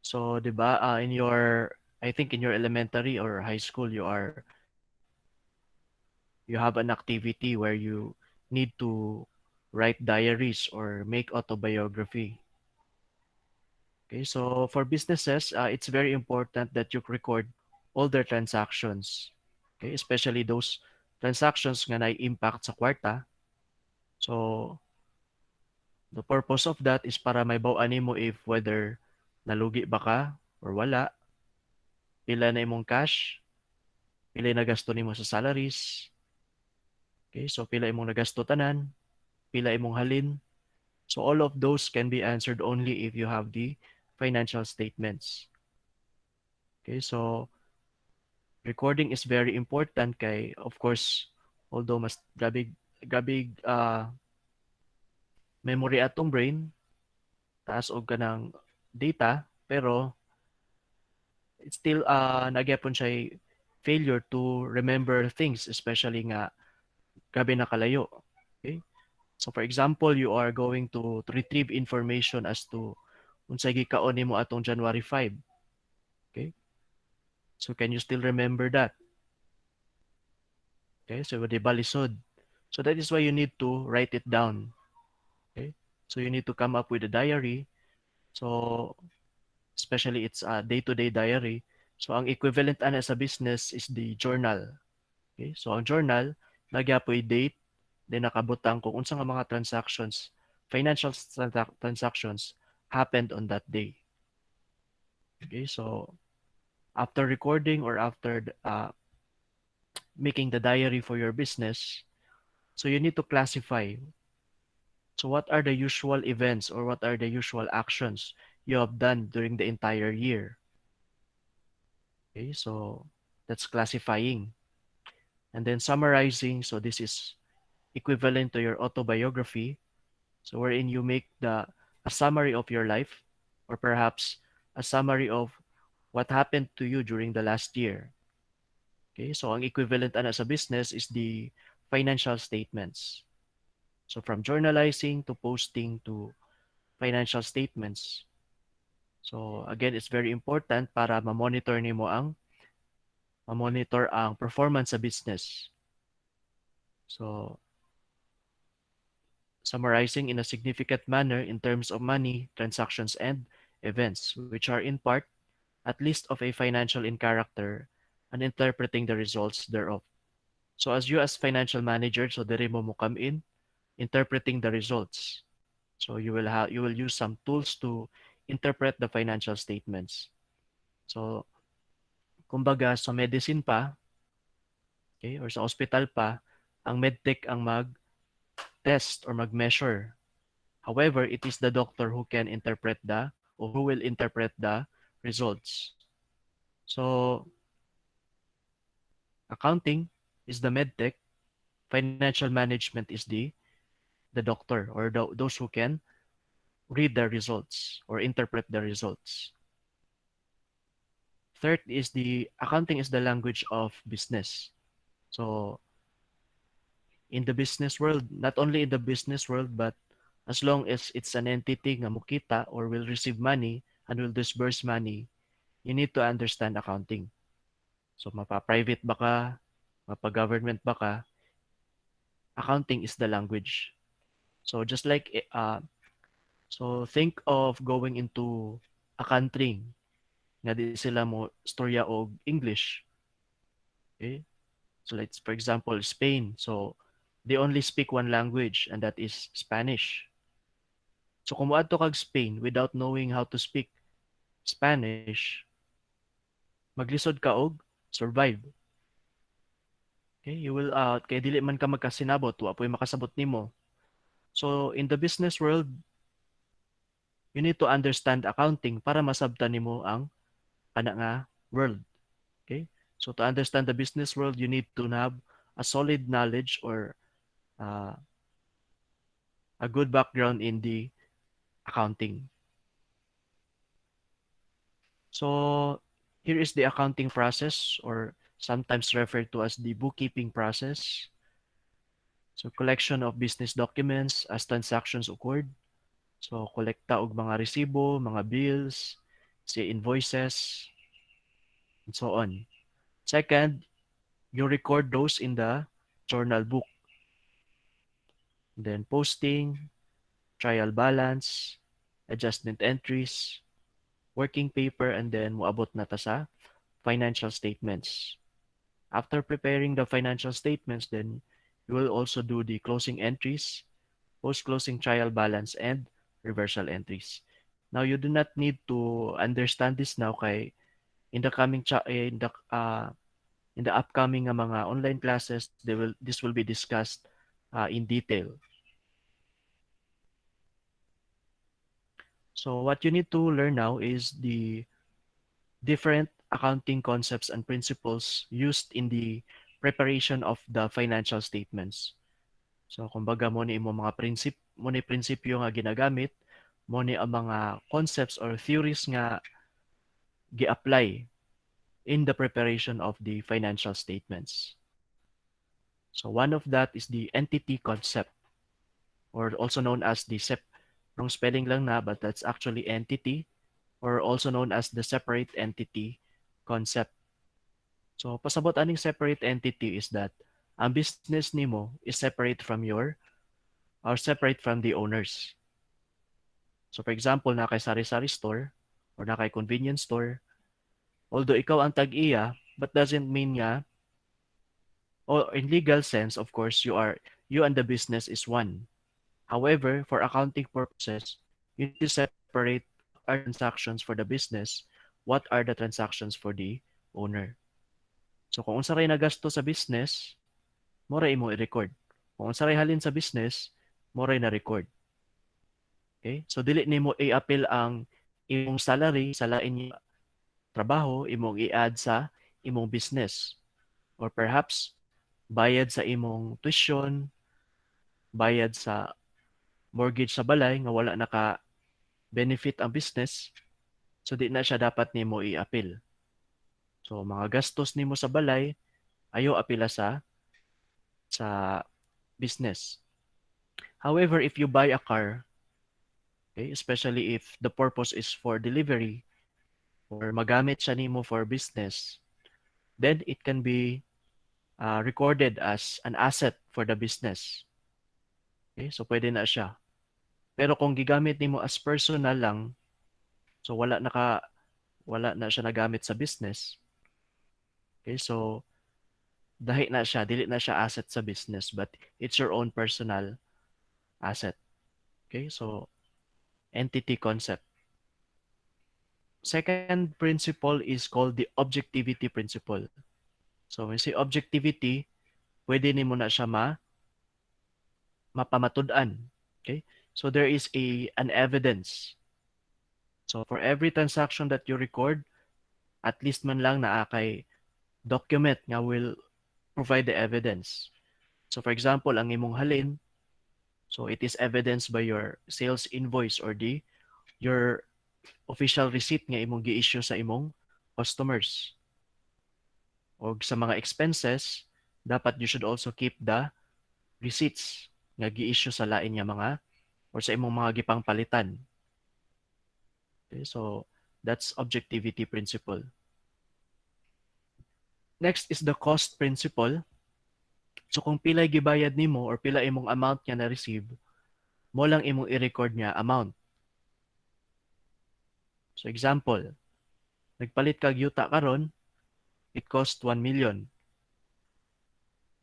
So, 'di ba, I think in your elementary or high school, you have an activity where you need to write diaries or make autobiography. Okay, so for businesses, it's very important that you record all their transactions. Okay, especially those transactions nga na impact sa kwarta. So, the purpose of that is para may bawaan mo if whether nalugi ba ka or wala, pila na imong cash, pila na gasto nimo sa salaries. Okay, so pila imong nagasto tanan, pila imong halin. So all of those can be answered only if you have the financial statements. Okay, so recording is very important kay of course although mas gabig memory atong brain, taas og kanang data, pero it's still nagyapon siya failure to remember things, especially nga gabi na kalayo. Okay? So for example, you are going to retrieve information as to unsay gikaon nimo atong January 5. Okay? So can you still remember that? Okay? So di ba lisod? So that is why you need to write it down. Okay? So you need to come up with a diary. So especially it's a day-to-day diary. So ang equivalent ana sa business is the journal. Okay? So ang journal, nagyapoy date, then nakabutang kung unsa nga mga transactions, financial transactions happened on that day. Okay? So after recording or after making the diary for your business, so you need to classify. So what are the usual events or what are the usual actions you have done during the entire year? Okay, so that's classifying. And then summarizing, so this is equivalent to your autobiography. So wherein you make a summary of your life or perhaps a summary of what happened to you during the last year. Okay, so ang equivalent ana sa business is the financial statements. So from journalizing to posting to financial statements. So again, it's very important para ma-monitor ang performance sa business. So summarizing in a significant manner in terms of money, transactions, and events, which are in part at least of a financial in character and interpreting the results thereof. So as you as financial manager, so dere mo come in, interpreting the results. So you will use some tools to interpret the financial statements. So kumbaga sa medicine pa, okay, or sa hospital pa, ang medtech ang mag-test or mag-measure. However, it is the doctor who can interpret the or who will interpret the results. So accounting is the medtech, financial management is the doctor or those who can read the results or interpret the results. Third is the accounting is the language of business. So in the business world, not only in the business world, but as long as it's an entity nga mukita or will receive money and will disburse money, you need to understand accounting. So mapa-private ba ka, mapa-government ba ka, accounting is the language. So just like so think of going into a country nga di sila mo storya og English. Okay? So let's for example Spain. So they only speak one language and that is Spanish. So kung moadto kag Spain without knowing how to speak Spanish, maglisod ka og survive. Okay? You will kay dili man ka magkasinabot, wa po'y makasabot nimo. So in the business world, you need to understand accounting para masabtan nimo ang kana nga world. Okay? So to understand the business world, you need to have a solid knowledge or uh, a good background in the accounting. So here is the accounting process or sometimes referred to as the bookkeeping process. So collection of business documents as transactions occurred. So kolekta og mga resibo, mga bills, say invoices, and so on. Second, you record those in the journal book. Then posting, trial balance, adjustment entries, working paper, and then moabot na ta sa financial statements. After preparing the financial statements, then you will also do the closing entries, post-closing trial balance, and reversal entries. Now, you do not need to understand this now kay in the in the upcoming mga online classes, this will be discussed in detail. So what you need to learn now is the different accounting concepts and principles used in the preparation of the financial statements. So kumbaga mo ni imo mga mo ni prinsipyo nga ginagamit, mo ni ang mga concepts or theories nga gi-apply in the preparation of the financial statements. So one of that is the entity concept, or also known as the wrong spelling lang na, but that's actually entity, or also known as the separate entity concept. So pasabot aning separate entity is that ang business nimo is separate from your or separate from the owners. So for example, na kay sari-sari store or na kay convenience store, although ikaw ang tag-iya, but doesn't mean nga, or in legal sense, of course, you and the business is one. However, for accounting purposes, you need to separate what are transactions for the business, what are the transactions for the owner. So kung unsa ray nagasto sa business, mo ray imo i-record. Kung unsa ray halin sa business, mo ray na-record. Okay? So dili nimo i-appeal ang imong salary sa lain nga trabaho, imong i-add sa imong business. Or perhaps bayad sa imong tuition, bayad sa mortgage sa balay nga wala naka benefit ang business, so di na siya dapat nimo i-appeal. So mga gastos nimo sa balay ayo apila sa business. However, if you buy a car, okay, especially if the purpose is for delivery or magamit siya nimo for business, then it can be recorded as an asset for the business. Okay, so pwede na siya. Pero kung gigamit nimo as personal lang, so wala na siya nagamit sa business. Okay, so dahi na siya, dili na siya asset sa business, but it's your own personal asset. Okay, so entity concept. Second principle is called the objectivity principle. So when we say objectivity, pwede nimo na siya mapamatud-an. Okay? So there is an evidence. So for every transaction that you record, at least man lang naa kay document nga will provide the evidence. So for example, ang imong halin, so it is evidenced by your sales invoice or your official receipt nga imong gi-issue sa imong customers. O sa mga expenses, dapat you should also keep the receipts nga gi-issue sa lain nga mga or sa imong mga gipang palitan. Okay, so that's objectivity principle. Next is the cost principle. So kung pila gibayad nimo or pila imong amount nga na-receive, mo lang imong i-record nga amount. So example, nagpalit kag yuta karon, it cost 1 million.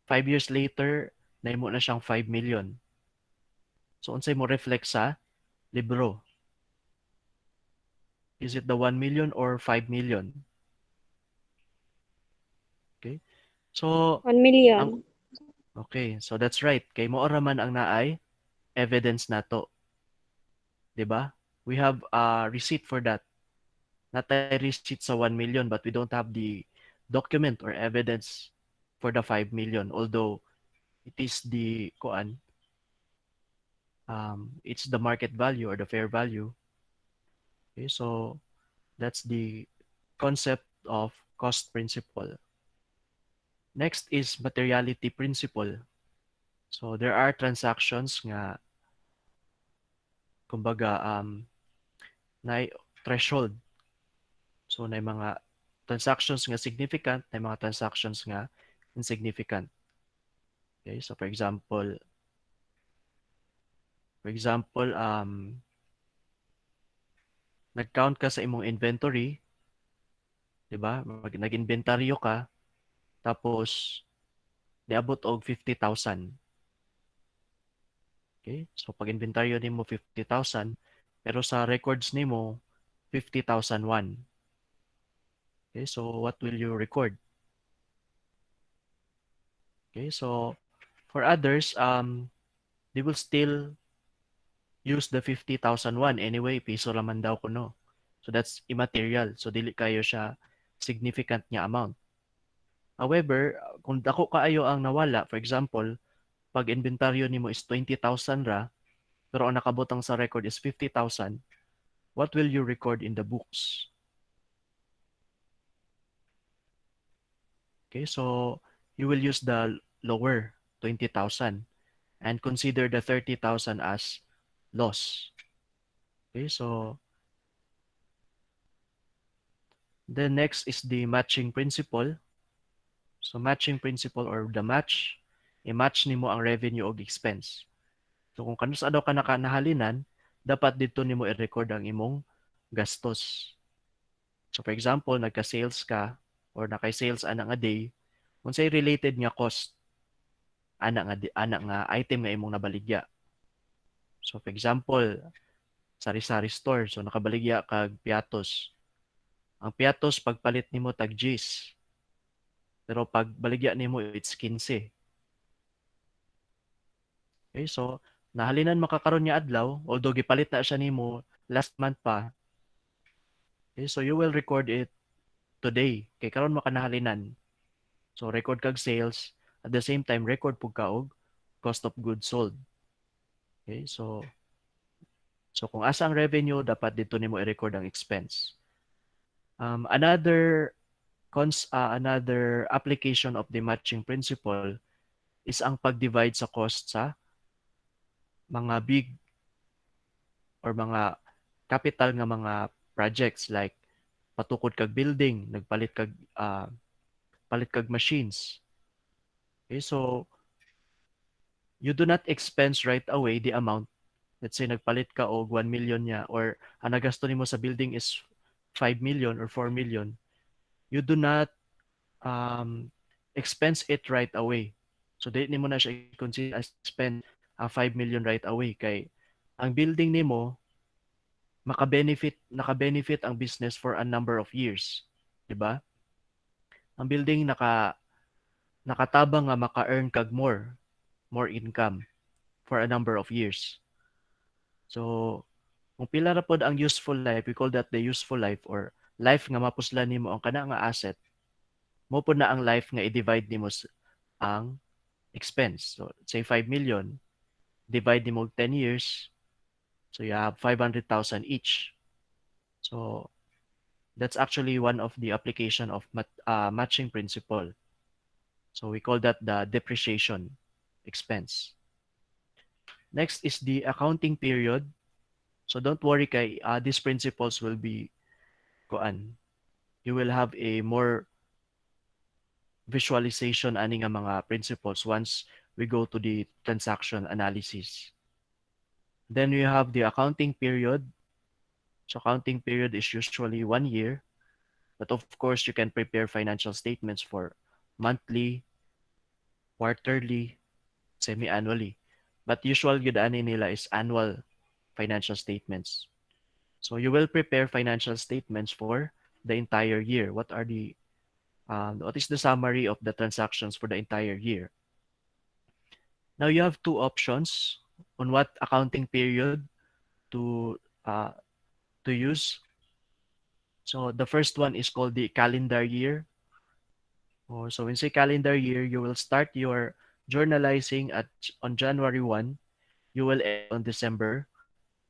5 years later, nahimo na siyang 5 million. So unsay mo reflect sa libro? Is it the 1 million or 5 million? Okay? So 1 ang million. okay, so that's right. Kay mo ra man ang naay evidence nato, 'di ba? We have a receipt for that. Natay receipt sa 1 million but we don't have the document or evidence for the 5 million although it is the it's the market value or the fair value. Okay, so that's the concept of cost principle. Next is materiality principle. So there are transactions nga kumbaga na threshold. So na mga transactions nga significant, na mga transactions nga insignificant. Okay, so for example, nag-count ka sa imong inventory, 'di ba? Nag-inventaryo ka, tapos niabot og 50,000. Okay? So pag inventaryo nimo 50,000, pero sa records nimo 50,001. Okay? So what will you record? Okay? So for others, they will still use the 50,001 anyway, piso raman daw kuno. So that's immaterial. So dili kayo siya significant nga amount. However, kung dako kaayo ang nawala, for example, pag inventaryo nimo is 20,000 ra, pero ang nakabutang sa record is 50,000, what will you record in the books? Okay, so you will use the lower 20,000 and consider the 30,000 as loss. Okay, so the next is the matching principle. So matching principle or the match, i-match nimo ang revenue o expense. So kung kanus daw ka nakanahalinan, dapat dito nimo i-record ang imong gastos. So for example, nagka-sales ka or naka-sales ana nga day, unsay related nga cost ana nga item nga imong nabaligya. So for example, sari-sari store, so nakabaligya kag piatos. Ang piatos pagpalit nimo tag G's. Pero pag baligya nimo it's 15. Okay, so nahalinan makakaroon niya adlaw, although gipalit na siya nimo last month pa. Okay, so you will record it today. Kay karon makanahalinan. So record kag sales, at the same time record pug ka og cost of goods sold. Okay, so kung asa ang revenue, dapat dito nimo i-record ang expense. Another application of the matching principle is ang pag-divide sa cost sa mga big or mga capital nga mga projects like patukod kag building, nagpalit kag palit kag machines. Okay, so you do not expense right away the amount. Let's say nagpalit ka og 1 million niya or ang nagasto nimo sa building is 5 million or 4 million. You do not expense it right away. So dili nimo na siya consider as spend 5 million right away kay ang building nimo naka-benefit ang business for a number of years, 'di ba? Ang building nakatabang nga maka-earn kag more income for a number of years. So kung pila ra pod ang useful life, we call that the useful life or life nga mapuslan nimo ang kana nga asset, mo pod na ang life nga i-divide nimo ang expense. So say 5 million, divide nimo 10 years, so you have 500,000 each. So that's actually one of the application of matching principle. So we call that the depreciation expense. Next is the accounting period. So don't worry kay these principles will be kuan. You will have a more visualization ani nga mga principles once we go to the transaction analysis. Then we have the accounting period. So accounting period is usually 1 year. But of course, you can prepare financial statements for monthly, quarterly, semi-annually. But usual yun ani nila is annual financial statements. So you will prepare financial statements for the entire year. What is the summary of the transactions for the entire year? Now you have two options on what accounting period to uh, to use. So the first one is called the calendar year. So when say calendar year, you will start your journalizing on January 1, you will end on December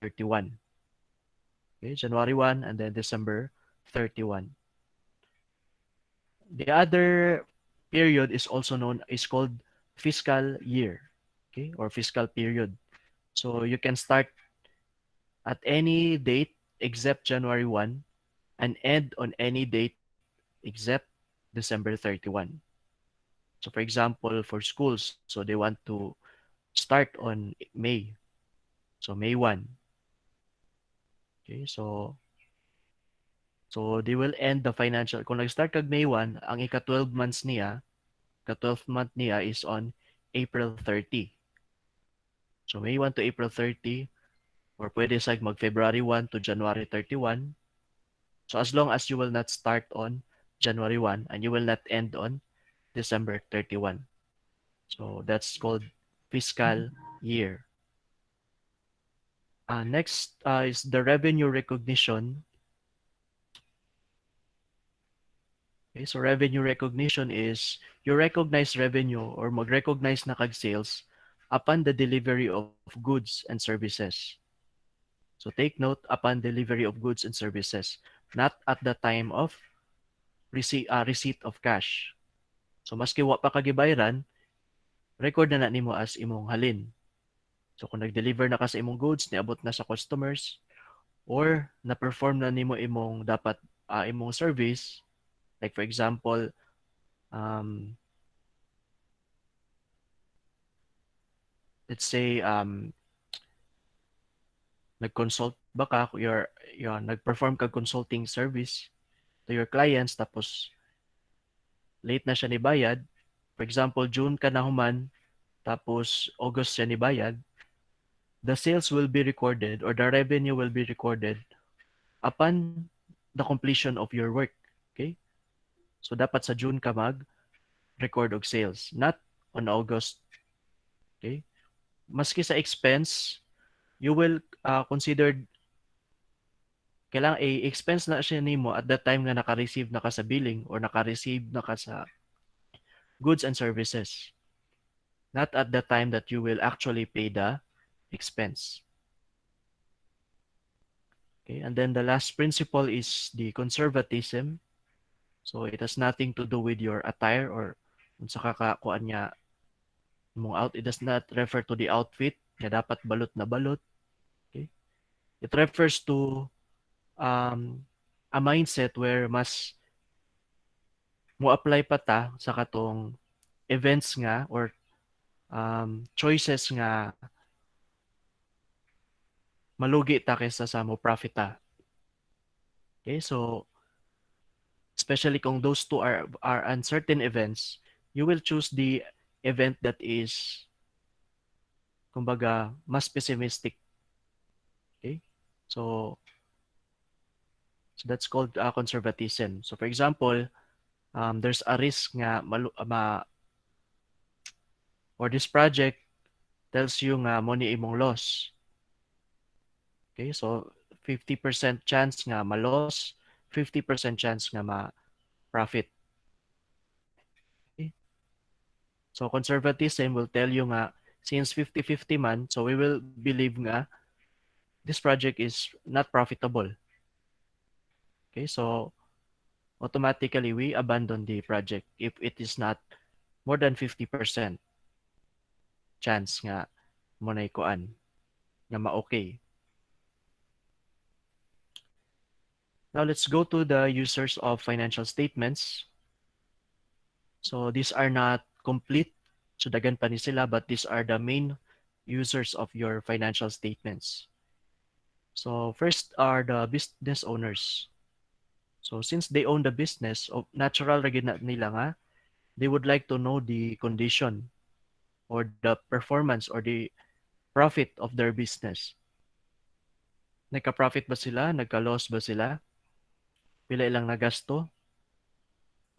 31. Okay, January 1 and then December 31. The other period is called fiscal year, okay, or fiscal period. So you can start at any date except January 1 and end on any date except December 31. So for example, for schools, so they want to start on May. So May 1. Okay, so they will end the financial. Kung nag-start kag May 1, ang ika-12 months niya, ka-12th month niya is on April 30. So May 1 to April 30, or pwede sa mag-February 1 to January 31. So as long as you will not start on January 1 and you will not end on December 31. So that's called fiscal year. Next is the revenue recognition. Okay, so revenue recognition is you recognize revenue or mag-recognize na kag sales upon the delivery of goods and services. So take note, upon delivery of goods and services, not at the time of receipt of cash. So maski wa pa kagibayran, record na nimo as imong halin. So kung nag-deliver na ka sa imong goods, niabot na sa customers, or na-perform na nimo imong dapat imong service, like for example, um, let's say nag-consult ba ka, nag-perform ka consulting service to your clients, tapos late na siya ni bayad. For example, June ka na human, tapos August siya ni bayad, the sales will be recorded or the revenue will be recorded upon the completion of your work. Okay? So dapat sa June ka mag-record og sales, not on August. Okay? Maski sa expense, you will consider kailangan i-expense na siya nimo at that time na naka-receive na ka sa billing or naka-receive na ka sa goods and services. Not at the time that you will actually pay the expense. Okay, and then the last principle is the conservatism. So it has nothing to do with your attire or sa kakakuan niya mong out. It does not refer to the outfit na dapat balot na balot. Okay? It refers to a mindset where mas mo apply pa ta sa katong events nga or choices nga malugi ta kaysa sa mo profit ta. Okay, so especially kung those two are uncertain events, you will choose the event that is kumbaga mas pessimistic. Okay? So that's called conservatism. So for example, there's a risk nga or this project tells you nga mo ni imong loss. Okay? So 50% chance nga ma-loss, 50% chance nga ma-profit. Okay? So conservatism will tell you nga since 50-50 man, so we will believe nga this project is not profitable. Okay? So automatically we abandon the project if it is not more than 50% chance nga mo na ikuan nga ma-okay. Now let's go to the users of financial statements. So these are not complete, so dagan pa ni sila, but these are the main users of your financial statements. So first are the business owners. So since they own the business, natural ra gyud na nila nga they would like to know the condition or the performance or the profit of their business. Nagka-profit ba sila? Nagka-loss ba sila? Pila ilang nagasto?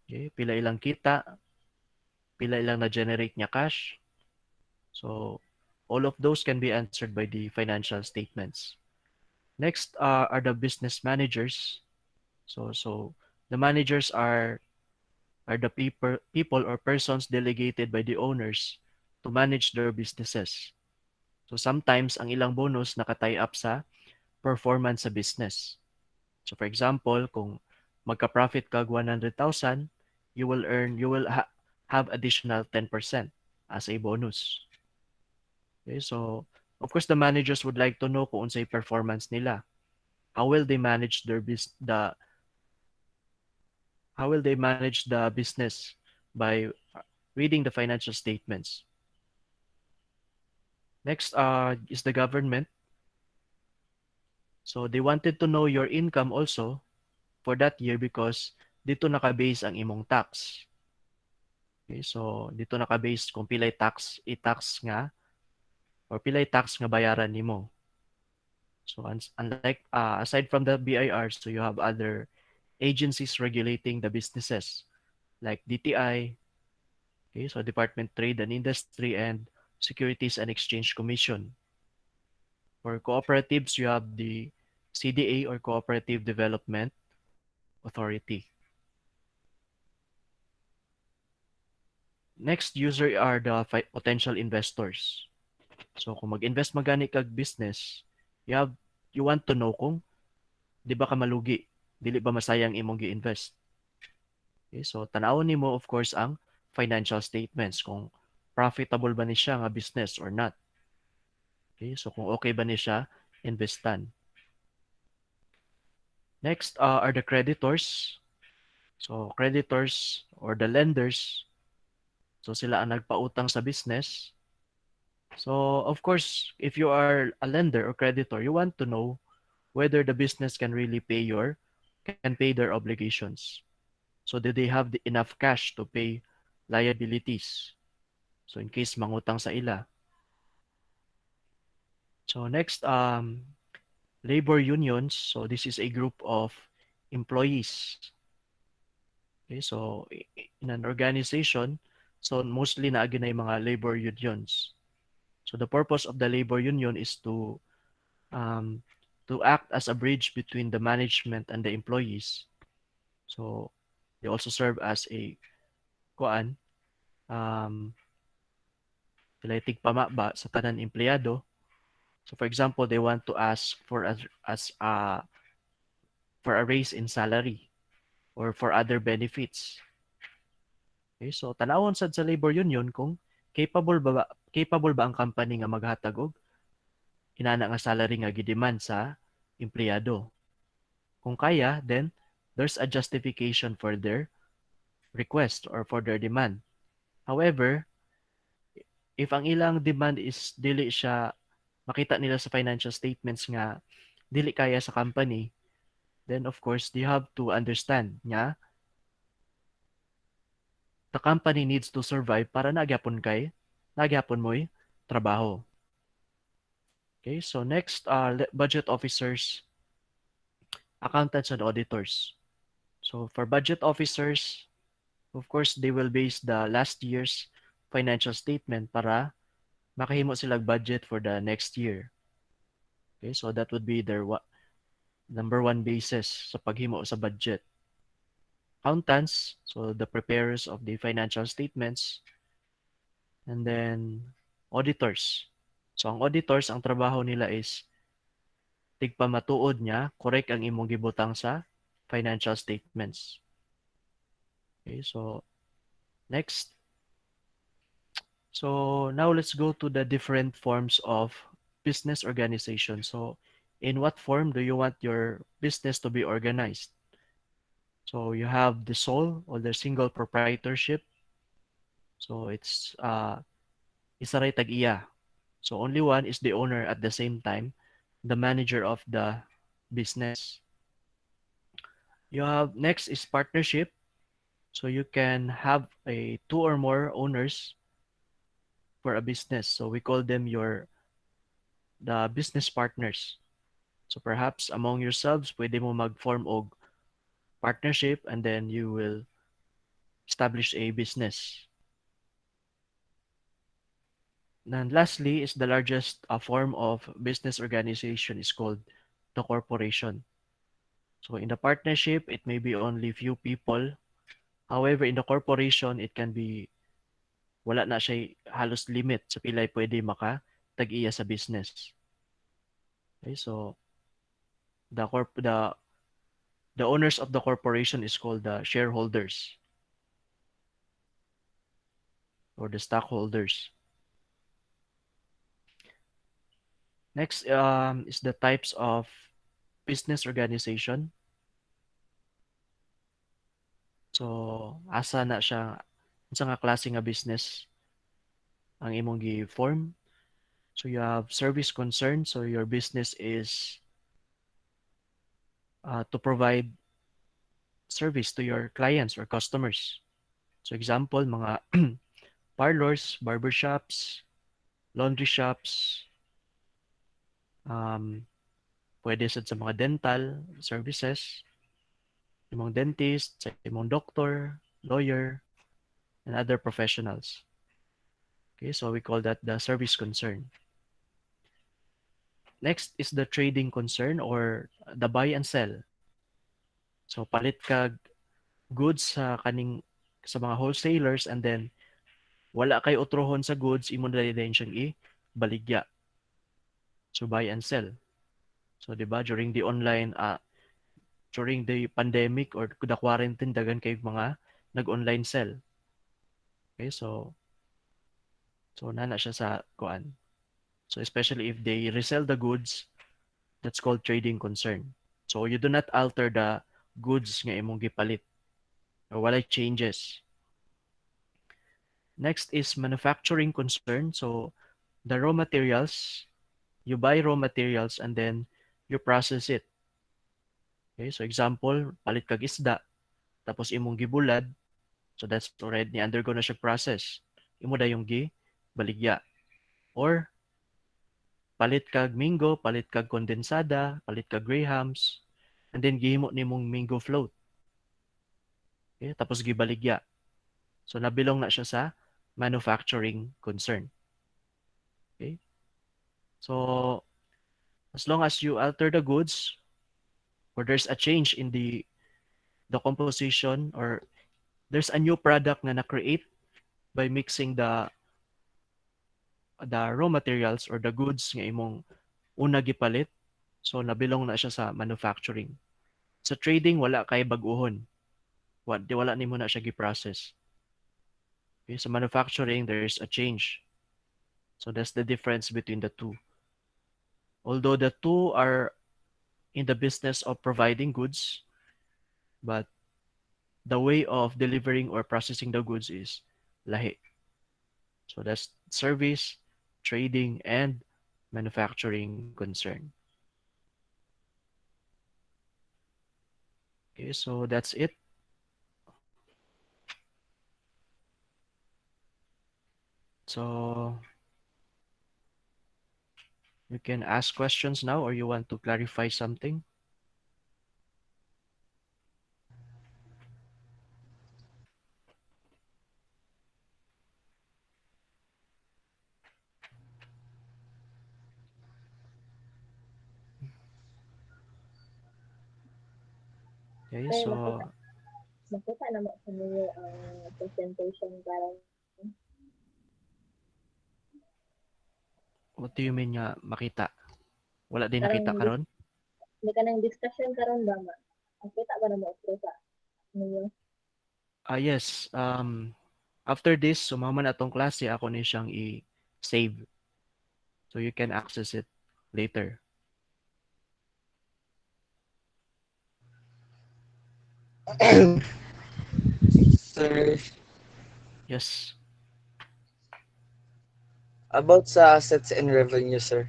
Okay, pila ilang kita? Pila ilang na-generate niya cash? So all of those can be answered by the financial statements. Next are the business managers. So the managers are the people or persons delegated by the owners to manage their businesses. So sometimes ang ilang bonus naka-tie up sa performance sa business. So for example, kung magka-profit kag 100,000, you will have additional 10% as a bonus. Okay, so of course the managers would like to know kung unsay performance nila. How will they manage their How will they manage the business? By reading the financial statements. Next is the government. So they wanted to know your income also for that year because dito naka-base ang imong tax. Okay, so dito naka-base kung pilay tax i-tax nga or pilay tax nga bayaran nimo. So unlike aside from the BIR, so you have other agencies regulating the businesses like DTI, okay, so Department Trade and Industry and Securities and Exchange Commission. For cooperatives, you have the CDA or Cooperative Development Authority. Next user are the potential investors. So kung mag-invest magani kag business, you have you want to know kung di ba ka malugi, dili ba masayang imong gi-invest. Okay, so tanawon nimo of course ang financial statements kung profitable ba ni siya nga business or not. Okay, so kung okay ba ni siya investan. Next are the creditors. So creditors or the lenders, so sila ang nagpautang sa business. So of course, if you are a lender or creditor, you want to know whether the business can really can pay their obligations. So do they have enough cash to pay liabilities? So in case mangutang sa ila. So next, labor unions. So this is a group of employees. Okay, so in an organization, so mostly naagi na yung mga labor unions. So the purpose of the labor union is um, to act as a bridge between the management and the employees. So they also serve as a kuan um pilaytig pamaba sa tanan empleyado. So for example, they want to ask for as for a raise in salary or for other benefits. Okay, so tanawon sad sa labor union kung capable ba ang company nga maghatag og inana nga salary nga gidemand sa empleyado. Kung kaya, then there's a justification for their request or for their demand. However, if ang ilang demand is dili siya makita nila sa financial statements nga dili kaya sa company, then of course they have to understand nga the company needs to survive para nagyapon mo'y trabaho. Okay, so next budget officers, accountants and auditors. So for budget officers, of course they will base the last year's financial statement para makahimo sila budget for the next year. Okay, so that would be their number one basis sa paghimo sa budget. Accountants, so the preparers of the financial statements, and then auditors. So ang auditors, ang trabaho nila is tigpamatuod niya, correct ang imong gibutang sa financial statements. Okay, so next. So now let's go to the different forms of business organization. So in what form do you want your business to be organized? So you have the sole or the single proprietorship. So it's isa ray tag-iya. So only one is the owner at the same time, the manager of the business. You have next is partnership. So you can have a two or more owners for a business. So we call them the business partners. So perhaps among yourselves, pwede mo mag-form og partnership and then you will establish a business. And lastly is the largest form of business organization is called the corporation. So in the partnership, it may be only few people. However, in the corporation, it can be wala na siya halos limit sa pilay pwede maka tag-iya sa business. Okay, so the owners of the corporation is called the shareholders or the stockholders. Next is the types of business organization. So asa na siya unsa nga klase nga business ang imong gi-form. So you have service concern. So your business is to provide service to your clients or customers. So example, mga parlors, barbershops, laundry shops, um, pwede sad sa mga dental services, imong dentist, sa imong doctor, lawyer, and other professionals. Okay, so we call that the service concern. Next is the trading concern or the buy and sell. So palit kag goods sa mga wholesalers and then wala kay utrohon sa goods imo na din siyang baligya. So buy and sell. So 'di ba during the pandemic or the quarantine dagan kay mga nag-online sell. Okay, so nana siya sa kuan. So especially if they resell the goods, that's called trading concern. So you do not alter the goods nga imong gipalit or walay changes. Next is manufacturing concern. So the raw materials, you buy raw materials and then you process it. Okay, so example, palit kag isda, tapos imong gibulad, so that's already undergo na siya process. Imo da yung baligya. Or palit kag mango, palit kag kondensada, palit kag grahams, and then gihimo nimong mango float. Okay, tapos gibaligya. So nabilong na siya sa manufacturing concern. Okay? So as long as you alter the goods or there's a change in the composition or there's a new product na na-create by mixing the raw materials or the goods nga imong una gipalit, so nabilong na siya sa manufacturing. Sa trading wala kay bag-ohon. Wala nimo na siya gi-process. Okay, sa manufacturing there's a change. So that's the difference between the two. Although the two are in the business of providing goods, but the way of delivering or processing the goods is lahi. So that's service, trading, and manufacturing concern. Okay, so that's it. So you can ask questions now or you want to clarify something? Okay, Ay, so makita na mo sa niyo ang presentation karon. what do you mean nga makita? Wala din Karong nakita karon? di ka nang discussion karon ba ma? Ang kita ba na mo sa niyo? Ah, yes. After this, sumama na atong klase, ako ni siyang i-save. So you can access it later. Sir, Yes. about sa assets and revenue, sir.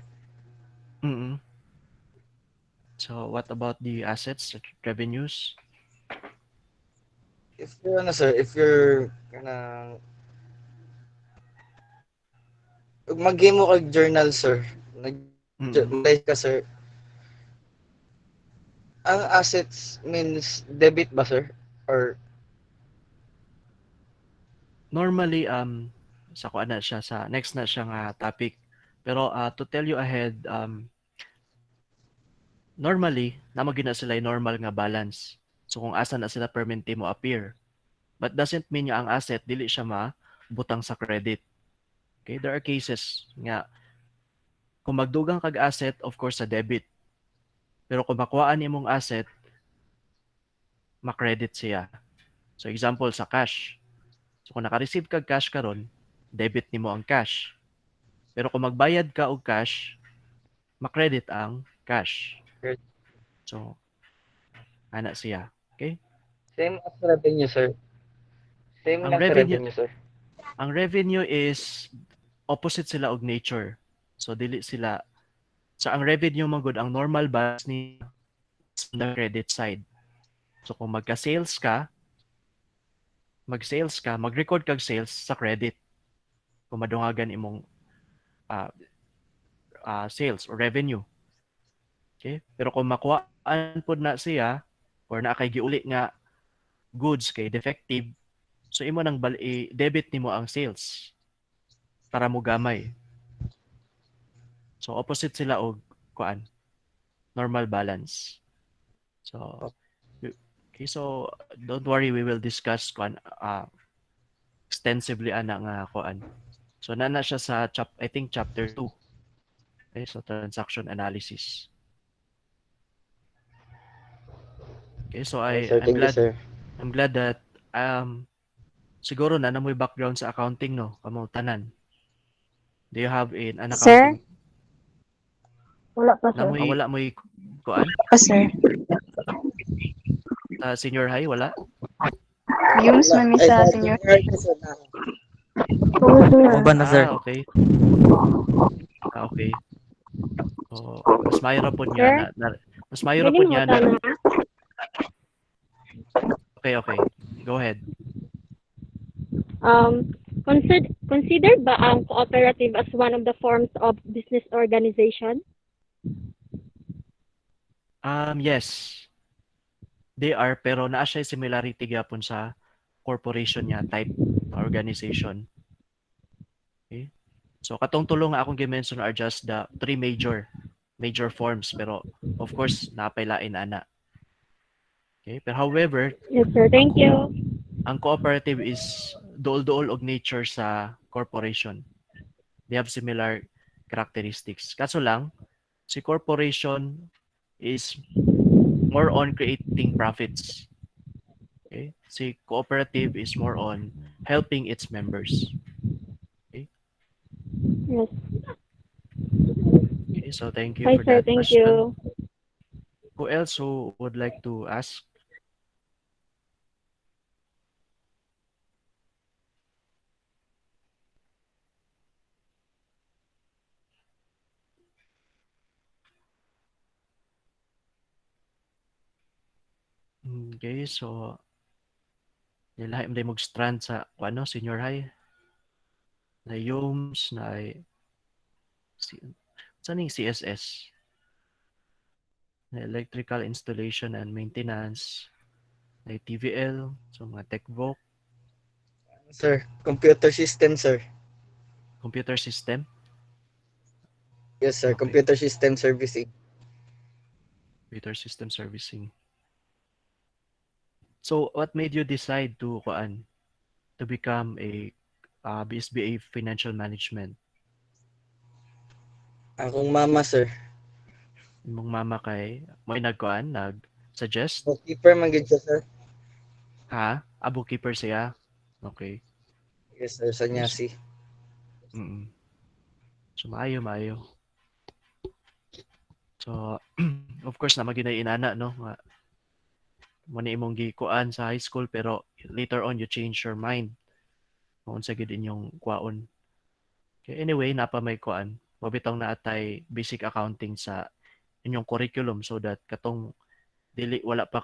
Mm-mm. So what about the assets, revenues? If you're ano, sir, if you're kanang mag-game mo kag journal, sir. Mm-mm. Nag ka, sir. Ang assets means debit ba, sir? Or Normally, sa kuan na siya, sa next na siya nga topic. Pero to tell you ahead, normally, namagin na sila yung normal nga balance. So kung asa na sila permanente mo appear. But doesn't mean nga ang asset, dili siya butang sa credit. Okay, there are cases nga kung magdugang kag asset, of course sa debit. Pero kung makuhaan imong asset, ma-credit siya. So example sa cash. So kung naka-receive kag cash karon, debit nimo ang cash. Pero kung magbayad ka og cash, ma-credit ang cash. So ana siya. Okay? Same as revenue, sir. Same Ang lang sa revenue revenue, sir. ang revenue is opposite sila og nature. So dili sila sa ang revenue man gud ang normal balance ni on the credit side. So kung mag-sales ka, mag-record kag sales sa credit kung madungagan imong ah, sales or revenue. Okay? Pero kung makuhaan pod na siya or na kay giuli nga goods kay defective, so imo nang debit nimo ang sales para mo gamay. So opposite sila og kuan, normal balance. So okay, so don't worry, we will discuss kuan extensively ana nga kuan. So na siya sa I think chapter 2. Okay, so transaction analysis. Okay, so Okay, sir. Thank you, sir. I'm glad that siguro na namoy background sa accounting no, kamo tanan. Do you have an Sir? accounting? Wala pa, sir. Namoy wala mo'y kuan O, sir. sa senior high wala? Yumes Wala. man mi Ay, sa sa senior. junior high, sir, na. Oo, sir. Mo ba na, sir? Okay. Okay. So, mas mayro pod Sir? niya mas mayro pod niya na. Okay. Go ahead. Considered ba ang cooperative as one of the forms of business organization? Yes. They are pero naa siya similarity gyapon sa corporation niya type na organization. Okay? So katong tulo nga akong gi-mention are just the three major forms pero of course napay lain ana. Okay? Pero however, Yes, sir. Thank you. ang cooperative is duol-duol og nature sa corporation. They have similar characteristics. Kaso lang, si corporation is more on creating profits. Okay? Si cooperative is more on helping its members. Yes. Okay, so thank you Hi, for sir. that Thank question. you. Who else who would like to ask? Okay, so nila imday mog strand sa ano, senior high. Na YUMS, na saan yung CSS? Na electrical installation and maintenance, na TVL, so mga TechVoc, Sir, computer system, sir. computer system. Yes, sir. Okay. Computer system servicing. Computer system servicing. So, what made you decide to become a BSBA financial management? Akong mama, sir. Imong mama kay mo nag-suggest? Bookkeeper man gid siya, sir. Ha? A bookkeeper siya? Okay. Yes, sir. Sa Nyasi. Mm. So, maayo. So, of course, na maginay inana, no? Mo ni imong gikuan sa high school, pero later on, you change your mind. Kung sa gid inyong kwaon. Okay, anyway, napa may kuan. Mabitaw na atay basic accounting sa inyong curriculum so that katong dili wala pa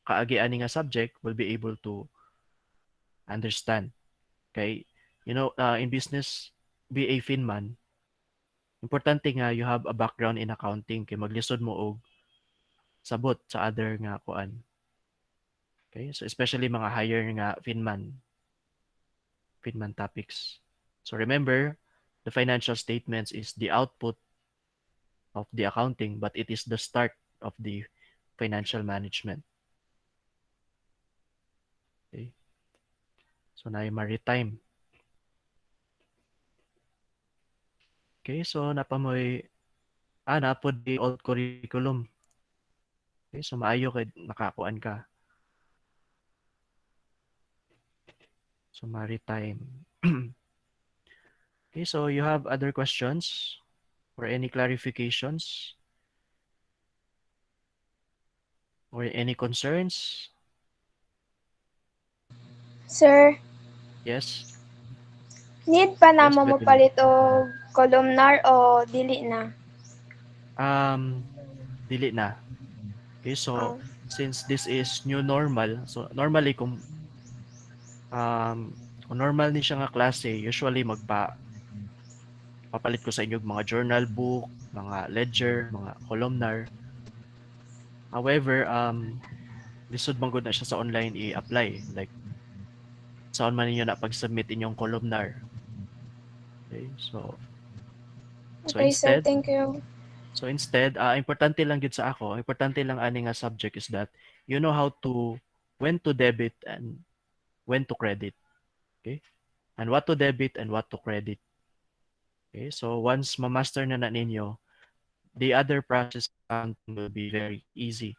kaagi ani nga subject will be able to understand. Okay? You know, in business, BA Finman, importante nga you have a background in accounting kay maglisod mo og sabot sa other nga kuan. Okay? So especially mga higher nga Finman topics. So remember, the financial statements is the output of the accounting, but it is the start of the financial management. Okay? So na maritime. Okay, so napamoy napod di old curriculum. Okay, so maayo kay nakakuan ka. So maritime. Okay, so you have other questions or any clarifications or any concerns? Sir, Yes. need pa Yes, namo mo pwede na. palit og columnar o dili na? Um, dili na. Okay, so Oh, since this is new normal, so normally um, kung normal ni siya nga klase, usually papalit ko sa inyo mga journal book, mga ledger, mga columnar. However, lisod man gud na siya sa online i-apply. Like, saan man ninyo na pag-submit inyong columnar. Okay, so okay, sir. instead, Thank you. importante lang gid sa ako, importante lang ani nga subject is that you know how to when to debit and when to credit. Okay? And what to debit and what to credit. Okay? So once ma-master na ninyo, the other process accounting will be very easy.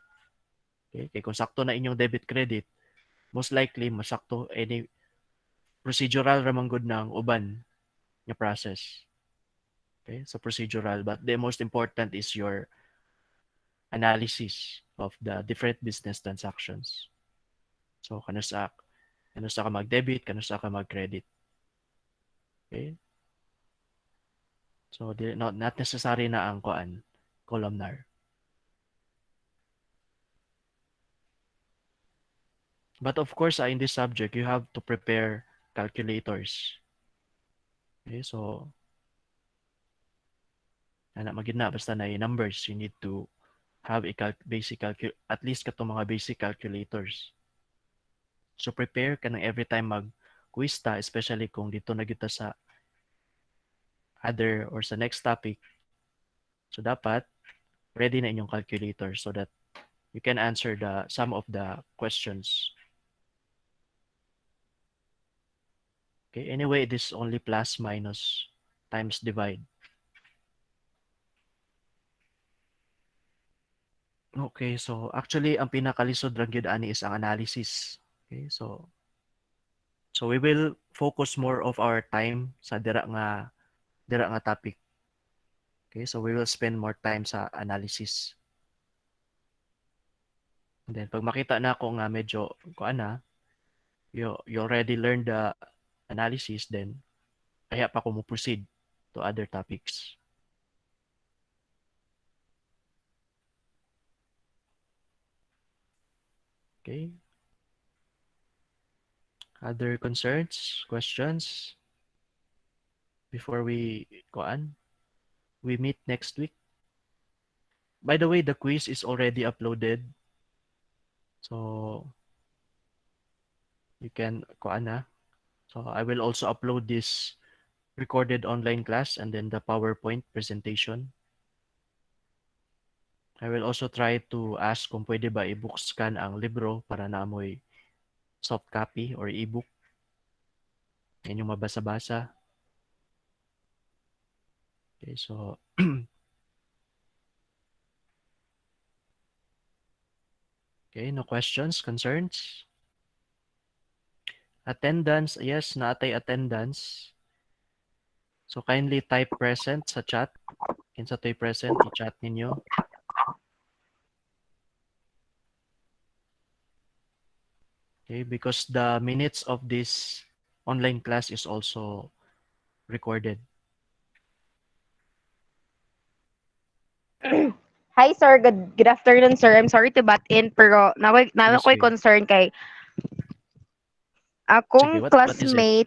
Okay? Kaya kung sakto na inyong debit credit, most likely masakto any procedural ramang good ng uban nga process. Okay? So procedural, but the most important is your analysis of the different business transactions. So kanusa ka mag-debit, kanusa ka mag-credit. Okay? So not necessary na ang columnar. But of course, in this subject, you have to prepare calculators. Okay, so magid na basta na numbers, you need to have a at least katong mga basic calculators. So prepare ka ng every time mag-quiz ta, especially kung dito na kita sa other or sa next topic. So dapat ready na inyong calculator so that you can answer some of the questions. Okay, anyway, this is only plus, minus, times, divide. Okay, so actually, ang pinakalisod lang yun ani is ang analysis. Okay, so we will focus more of our time sa dira nga topic. Okay, so we will spend more time sa analysis. And then pag makita na ako nga medyo you already learned the analysis, then kaya pa ko mo proceed to other topics. Okay. Other concerns, questions before we meet next week. By the way, the quiz is already uploaded. So you can So I will also upload this recorded online class and then the PowerPoint presentation. I will also try to ask kung pwede ba i-book scan ang libro para naamoy soft copy or e-book. Yan yung mabasa-basa. Okay, so okay, no questions, concerns? Attendance, yes, naatay attendance. So kindly type present sa chat. Kinsa to'y present, i-chat ninyo. Okay, because the minutes of this online class is also recorded. Hi sir, good afternoon sir. I'm sorry to butt in pero nawa ko'y Sige. concern kay Sige, akong what is it? classmate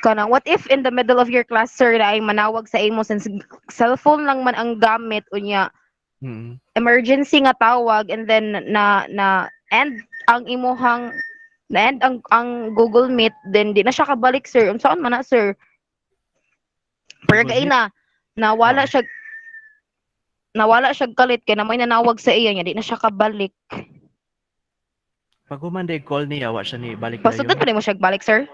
kanang what if in the middle of your class sir na ay manawag sa imo since cellphone lang man ang gamit unya Mm. emergency nga tawag and then na end ang imuhang na end ang Google Meet then di na siya kabalik sir unsaon man na sir pero Google gay Meet? na nawala Oo. siya kalit kay na may nanawag sa iya niya di na siya kabalik. Pag humanday call niya, wa siya ni balik Pasugod pa dayon. rin mo siya balik, sir?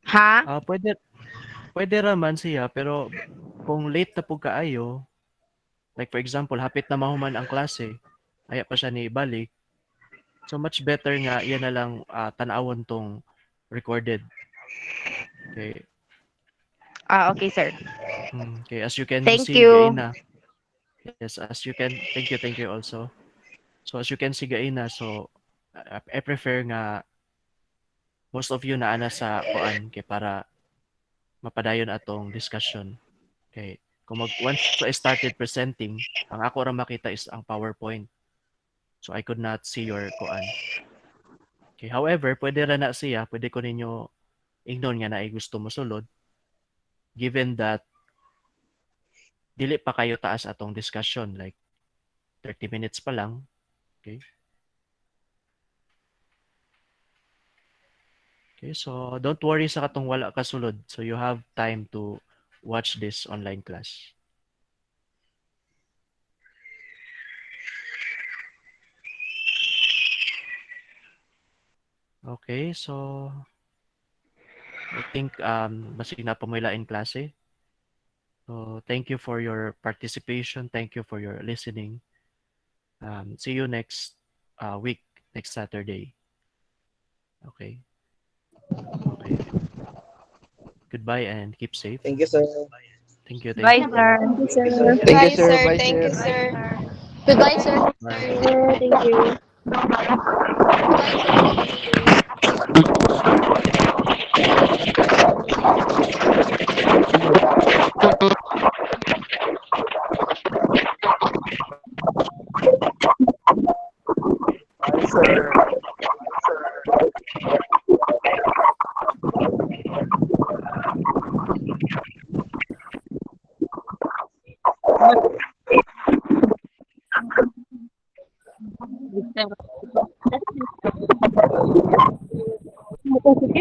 Ha? Pwede raman siya, pero kung late na po kaayo, like for example, hapit na mahuman ang klase, aya pa siya ni balik. So much better nga yan na lang tanawon tong recorded. Okay. Okay, sir. Okay, as you can Thank see, you. gaina. Yes, thank you also. So as you can see, gaina, so I prefer nga most of you na ana sa kuan kay para mapadayon atong discussion. Okay. Once I started presenting, ang ako ra makita is ang PowerPoint. So I could not see your kuan. Okay. However, pwede ra na siya, pwede ko ninyo ignon nga na ay gusto mo sulod given that dili pa kayo taas atong discussion like 30 minutes pa lang. Okay. Okay, so don't worry sa katong wala ka sulod. So you have time to watch this online class. Okay, so I think basig na pamila in klase. So thank you for your participation. Thank you for your listening. See you next week, next Saturday. Okay. Okay. Goodbye and keep safe. Thank you, sir. Thank you. Bye, Thank you. sir. Thank you, sir. Thank you, sir. Bye, Thank you, sir. sir. Goodbye, sir. Bye. Thank you. Bye, sir. Kung sige,